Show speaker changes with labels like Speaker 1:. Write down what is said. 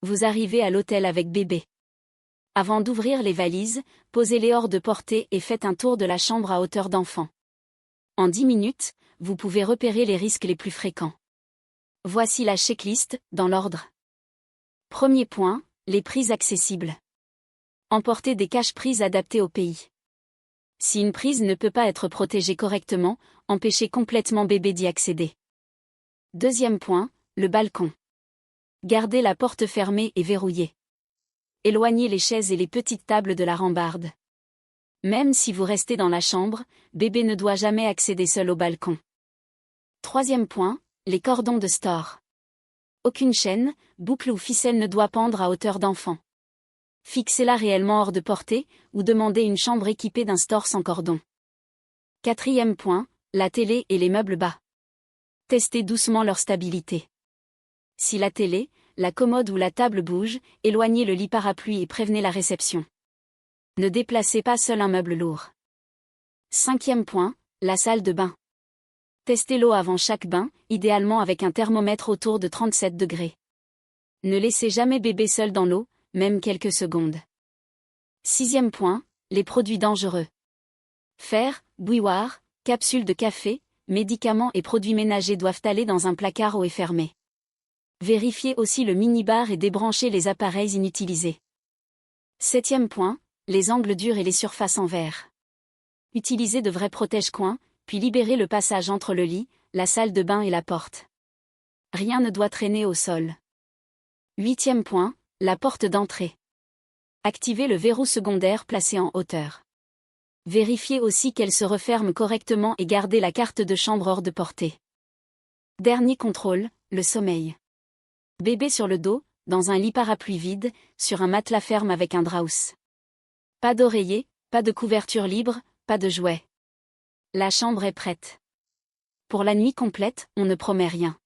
Speaker 1: Vous arrivez à l'hôtel avec bébé. Avant d'ouvrir les valises, posez-les hors de portée et faites un tour de la chambre à hauteur d'enfant. En 10 minutes, vous pouvez repérer les risques les plus fréquents. Voici la checklist, dans l'ordre. Premier point, les prises accessibles. Emportez des cache-prises adaptées au pays. Si une prise ne peut pas être protégée correctement, empêchez complètement bébé d'y accéder. Deuxième point, le balcon. Gardez la porte fermée et verrouillée. Éloignez les chaises et les petites tables de la rambarde. Même si vous restez dans la chambre, bébé ne doit jamais accéder seul au balcon. Troisième point, les cordons de store. Aucune chaîne, boucle ou ficelle ne doit pendre à hauteur d'enfant. Fixez-la réellement hors de portée, ou demandez une chambre équipée d'un store sans cordon. Quatrième point, la télé et les meubles bas. Testez doucement leur stabilité. Si la télé, la commode ou la table bouge, éloignez le lit parapluie et prévenez la réception. Ne déplacez pas seul un meuble lourd. Cinquième point, la salle de bain. Testez l'eau avant chaque bain, idéalement avec un thermomètre autour de 37 degrés. Ne laissez jamais bébé seul dans l'eau, même quelques secondes. Sixième point, les produits dangereux. Fer, bouilloire, capsules de café, médicaments et produits ménagers doivent aller dans un placard haut et fermé. Vérifiez aussi le minibar et débranchez les appareils inutilisés. Septième point, les angles durs et les surfaces en verre. Utilisez de vrais protège-coins, puis libérez le passage entre le lit, la salle de bain et la porte. Rien ne doit traîner au sol. Huitième point, la porte d'entrée. Activez le verrou secondaire placé en hauteur. Vérifiez aussi qu'elle se referme correctement et gardez la carte de chambre hors de portée. Dernier contrôle, le sommeil. Bébé sur le dos, dans un lit parapluie vide, sur un matelas ferme avec un draus. Pas d'oreiller, pas de couverture libre, pas de jouets. La chambre est prête. Pour la nuit complète, on ne promet rien.